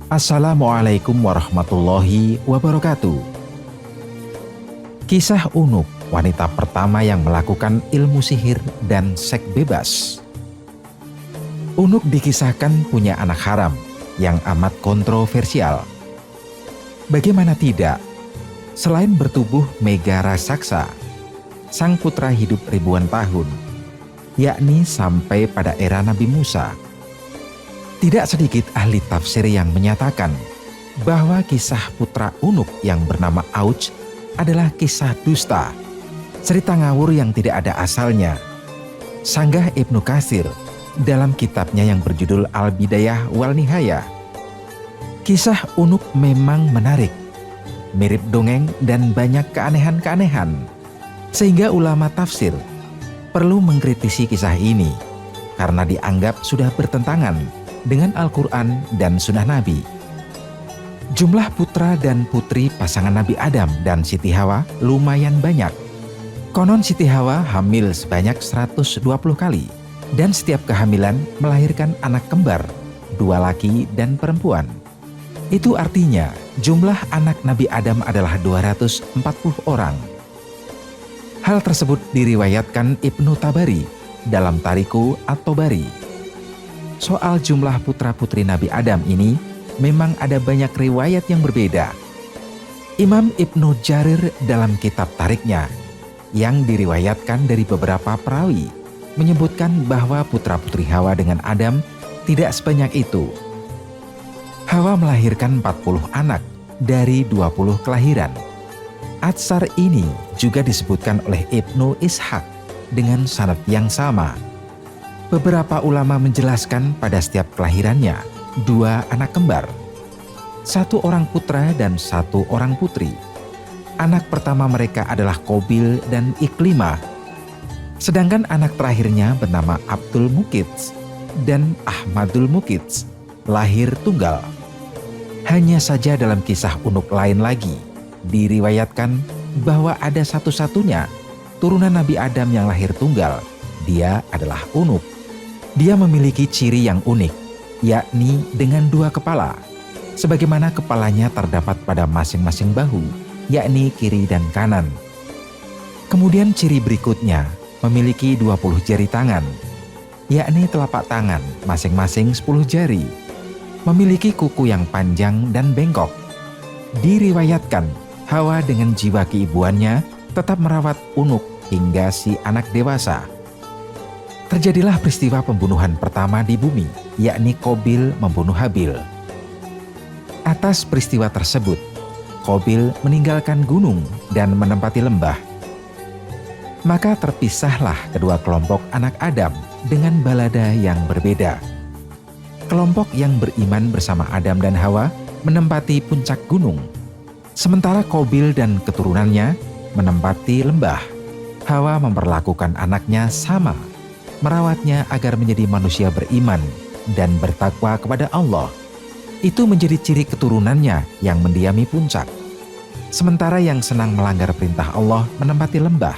Assalamualaikum warahmatullahi wabarakatuh. Kisah Unuk, wanita pertama yang melakukan ilmu sihir dan seks bebas. Unuk dikisahkan punya anak haram yang amat kontroversial. Bagaimana tidak? Selain bertubuh mega raksasa, sang putra hidup ribuan tahun, yakni sampai pada era Nabi Musa. Tidak sedikit ahli tafsir yang menyatakan bahwa kisah putra Unuk yang bernama Auj adalah kisah dusta, cerita ngawur yang tidak ada asalnya. Sanggah Ibnu Katsir dalam kitabnya yang berjudul Al-Bidayah wal Nihayah. Kisah Unuk memang menarik, mirip dongeng dan banyak keanehan-keanehan, sehingga ulama tafsir perlu mengkritisi kisah ini karena dianggap sudah bertentangan dengan Al-Quran dan Sunnah Nabi. Jumlah putra dan putri pasangan Nabi Adam dan Siti Hawa lumayan banyak. Konon Siti Hawa hamil sebanyak 120 kali dan setiap kehamilan melahirkan anak kembar, 2 laki dan perempuan. Itu artinya jumlah anak Nabi Adam adalah 240 orang. Hal tersebut diriwayatkan Ibnu Tabari dalam Tariku At-Tabari. Soal jumlah putra-putri Nabi Adam ini memang ada banyak riwayat yang berbeda. Imam Ibnu Jarir dalam kitab Tariknya yang diriwayatkan dari beberapa perawi menyebutkan bahwa putra-putri Hawa dengan Adam tidak sebanyak itu. Hawa melahirkan 40 anak dari 20 kelahiran. Atsar ini juga disebutkan oleh Ibnu Ishaq dengan sanad yang sama. Beberapa ulama menjelaskan pada setiap kelahirannya 2 anak kembar, 1 orang putra dan 1 orang putri. Anak pertama mereka adalah Qabil dan Iklimah, sedangkan anak terakhirnya bernama Abdul Muqits dan Ahmadul Muqits, lahir tunggal. Hanya saja dalam kisah Unuk lain lagi diriwayatkan bahwa ada satu-satunya turunan Nabi Adam yang lahir tunggal. Dia adalah Unuk. Dia memiliki ciri yang unik, yakni dengan 2 kepala, sebagaimana kepalanya terdapat pada masing-masing bahu, yakni kiri dan kanan. Kemudian ciri berikutnya memiliki 20 jari tangan, yakni telapak tangan masing-masing 10 jari, memiliki kuku yang panjang dan bengkok. Diriwayatkan Hawa dengan jiwa keibuannya tetap merawat Unuk hingga si anak dewasa. Terjadilah peristiwa pembunuhan pertama di bumi, yakni Qabil membunuh Habil. Atas peristiwa tersebut, Qabil meninggalkan gunung dan menempati lembah. Maka terpisahlah kedua kelompok anak Adam dengan balada yang berbeda. Kelompok yang beriman bersama Adam dan Hawa menempati puncak gunung, sementara Qabil dan keturunannya menempati lembah. Hawa memperlakukan anaknya sama, merawatnya agar menjadi manusia beriman dan bertakwa kepada Allah. Itu menjadi ciri keturunannya yang mendiami puncak. Sementara yang senang melanggar perintah Allah menempati lembah.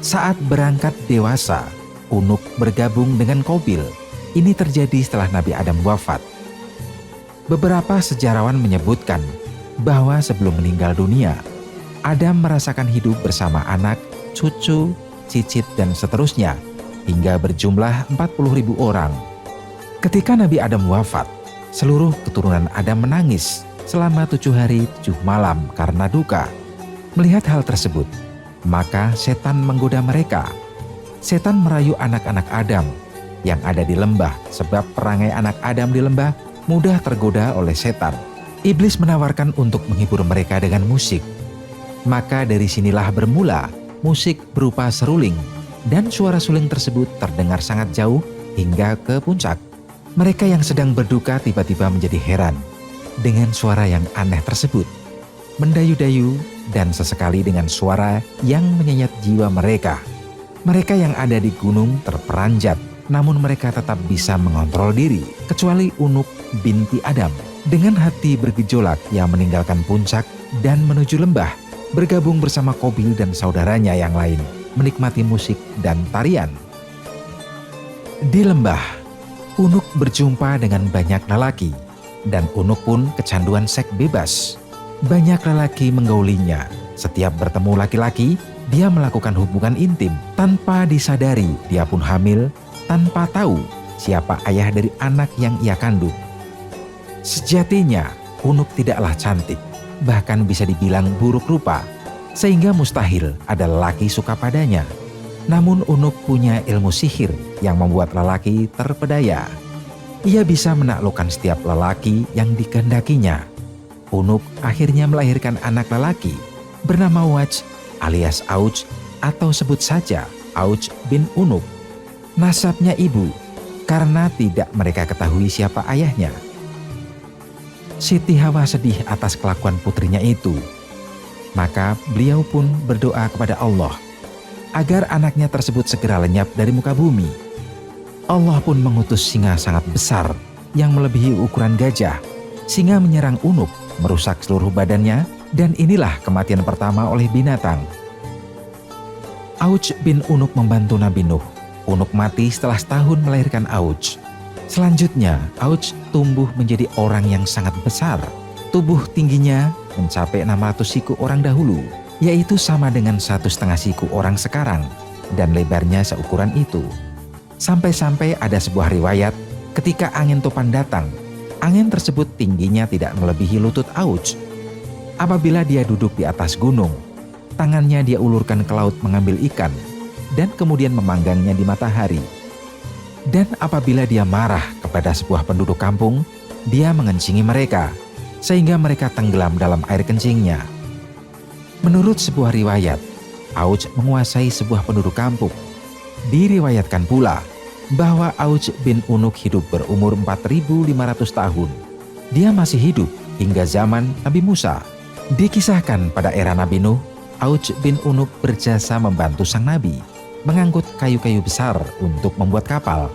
Saat berangkat dewasa, Unuk bergabung dengan Qabil. Ini terjadi setelah Nabi Adam wafat. Beberapa sejarawan menyebutkan bahwa sebelum meninggal dunia, Adam merasakan hidup bersama anak, cucu, cicit dan seterusnya, hingga berjumlah 40.000 orang. Ketika Nabi Adam wafat, seluruh keturunan Adam menangis selama 7 hari 7 malam karena duka. Melihat hal tersebut, maka setan menggoda mereka. Setan merayu anak-anak Adam yang ada di lembah, sebab perangai anak Adam di lembah mudah tergoda oleh setan. Iblis menawarkan untuk menghibur mereka dengan musik. Maka dari sinilah bermula musik berupa seruling, dan suara suling tersebut terdengar sangat jauh hingga ke puncak. Mereka yang sedang berduka tiba-tiba menjadi heran dengan suara yang aneh tersebut, mendayu-dayu dan sesekali dengan suara yang menyenyat jiwa mereka. Mereka yang ada di gunung terperanjat, namun mereka tetap bisa mengontrol diri, kecuali Unuk binti Adam. Dengan hati bergejolak, ia meninggalkan puncak dan menuju lembah, bergabung bersama Qabil dan saudaranya yang lain, menikmati musik dan tarian. Di lembah, Unuk berjumpa dengan banyak lelaki. dan Unuk pun kecanduan seks bebas. Banyak lelaki menggaulinya. Setiap bertemu laki-laki, dia melakukan hubungan intim. Tanpa disadari, dia pun hamil tanpa tahu siapa ayah dari anak yang ia kandung. Sejatinya, Unuk tidaklah cantik, bahkan bisa dibilang buruk rupa, sehingga mustahil ada lelaki suka padanya. Namun Unuk punya ilmu sihir yang membuat lelaki terpedaya. Ia bisa menaklukkan setiap lelaki yang dikehendakinya. Unuk akhirnya melahirkan anak lelaki bernama Waj alias Auj, atau sebut saja Auj bin Unuk. Nasabnya ibu, karena tidak mereka ketahui siapa ayahnya. Siti Hawa sedih atas kelakuan putrinya itu. Maka beliau pun berdoa kepada Allah agar anaknya tersebut segera lenyap dari muka bumi. Allah pun mengutus singa sangat besar yang melebihi ukuran gajah. Singa menyerang Unuk, merusak seluruh badannya, dan inilah kematian pertama oleh binatang. Auj bin Unuk membantu Nabi Nuh. Unuk mati setelah setahun melahirkan Auj. Selanjutnya, Auj tumbuh menjadi orang yang sangat besar. Tubuh tingginya mencapai 600 siku orang dahulu, yaitu sama dengan 1,5 siku orang sekarang, dan lebarnya seukuran itu. Sampai-sampai ada sebuah riwayat ketika angin topan datang, angin tersebut tingginya tidak melebihi lutut Auj. Apabila dia duduk di atas gunung, tangannya dia ulurkan ke laut mengambil ikan, dan kemudian memanggangnya di matahari. Dan apabila dia marah kepada sebuah penduduk kampung, dia mengencingi mereka, sehingga mereka tenggelam dalam air kencingnya. Menurut sebuah riwayat, Auj menguasai sebuah penduduk kampung. Diriwayatkan pula bahwa Auj bin Unuk hidup berumur 4.500 tahun. Dia masih hidup hingga zaman Nabi Musa. Dikisahkan pada era Nabi Nuh, Auj bin Unuk berjasa membantu sang Nabi mengangkut kayu-kayu besar untuk membuat kapal.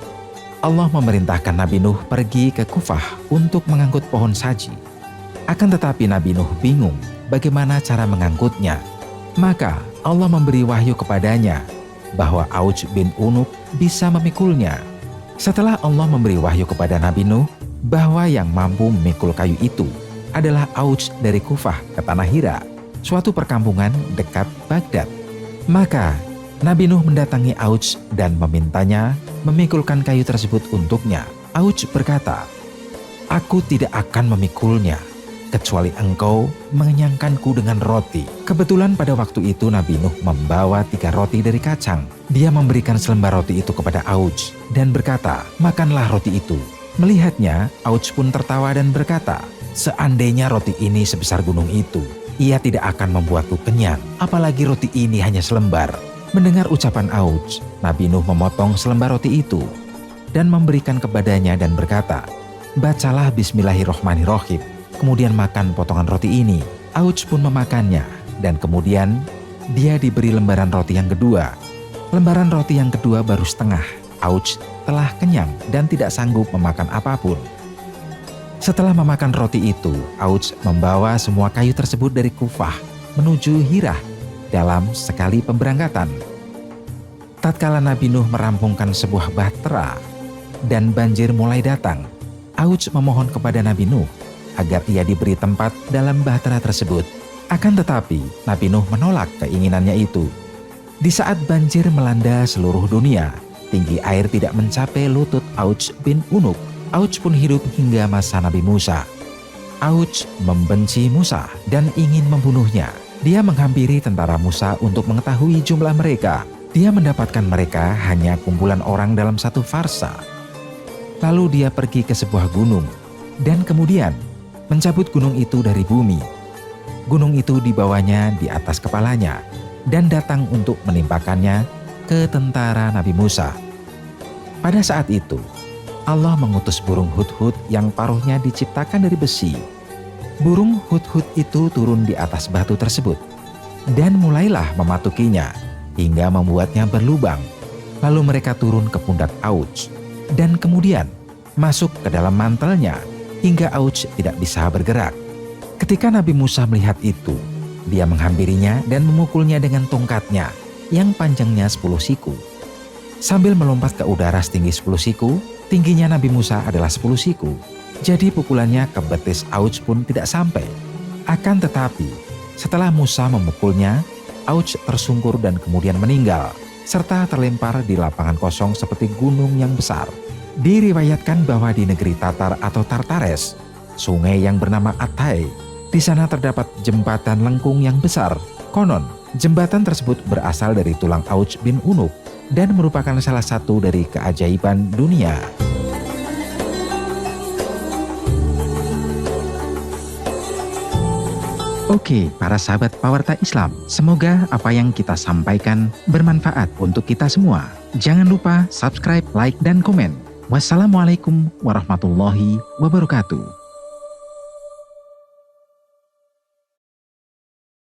Allah memerintahkan Nabi Nuh pergi ke Kufah untuk mengangkut pohon saji. Akan tetapi Nabi Nuh bingung bagaimana cara mengangkutnya. Maka Allah memberi wahyu kepadanya bahwa Auj bin Unuk bisa memikulnya. Setelah Allah memberi wahyu kepada Nabi Nuh bahwa yang mampu memikul kayu itu adalah Auj dari Kufah ke Tanah Hira, suatu perkampungan dekat Baghdad. Maka Nabi Nuh mendatangi Auj dan memintanya memikulkan kayu tersebut untuknya. Auj berkata, "Aku tidak akan memikulnya, kecuali engkau mengenyangkanku dengan roti." Kebetulan pada waktu itu Nabi Nuh membawa 3 roti dari kacang. Dia memberikan selembar roti itu kepada Auj dan berkata, "Makanlah roti itu." Melihatnya, Auj pun tertawa dan berkata, "Seandainya roti ini sebesar gunung itu, ia tidak akan membuatku kenyang, apalagi roti ini hanya selembar." Mendengar ucapan Auj, Nabi Nuh memotong selembar roti itu dan memberikan kepadanya dan berkata, "Bacalah Bismillahirrohmanirrohim, kemudian makan potongan roti ini." Auj pun memakannya dan kemudian dia diberi lembaran roti yang kedua. Lembaran roti yang kedua baru setengah. Auj telah kenyang dan tidak sanggup memakan apapun. Setelah memakan roti itu, Auj membawa semua kayu tersebut dari Kufah menuju Hirah dalam sekali pemberangkatan. Tatkala Nabi Nuh merampungkan sebuah bahtera dan banjir mulai datang, Auj memohon kepada Nabi Nuh agar ia diberi tempat dalam bahtera tersebut. Akan tetapi Nabi Nuh menolak keinginannya itu. Di saat banjir melanda seluruh dunia, tinggi air tidak mencapai lutut Auj bin Unuk. Auj pun hidup hingga masa Nabi Musa. Auj membenci Musa dan ingin membunuhnya. Dia menghampiri tentara Musa untuk mengetahui jumlah mereka. Dia mendapatkan mereka hanya kumpulan orang dalam satu farsa. Lalu dia pergi ke sebuah gunung dan kemudian mencabut gunung itu dari bumi. Gunung itu dibawanya di atas kepalanya dan datang untuk menimpakannya ke tentara Nabi Musa. Pada saat itu, Allah mengutus burung hudhud yang paruhnya diciptakan dari besi. Burung hudhud itu turun di atas batu tersebut dan mulailah mematukinya hingga membuatnya berlubang. Lalu mereka turun ke pundak Auj dan kemudian masuk ke dalam mantelnya hingga Auj tidak bisa bergerak. Ketika Nabi Musa melihat itu, dia menghampirinya dan memukulnya dengan tongkatnya yang panjangnya 10 siku. Sambil melompat ke udara setinggi 10 siku, tingginya Nabi Musa adalah 10 siku. Jadi pukulannya ke betis Auj pun tidak sampai. Akan tetapi, setelah Musa memukulnya, Auj tersungkur dan kemudian meninggal, serta terlempar di lapangan kosong seperti gunung yang besar. Diriwayatkan bahwa di negeri Tatar atau Tartares, sungai yang bernama Atay, di sana terdapat jembatan lengkung yang besar. Konon, jembatan tersebut berasal dari tulang Auj bin Unuk dan merupakan salah satu dari keajaiban dunia. Oke, para sahabat Pewarta Islam, semoga apa yang kita sampaikan bermanfaat untuk kita semua. Jangan lupa subscribe, like, dan komen. Wassalamualaikum warahmatullahi wabarakatuh.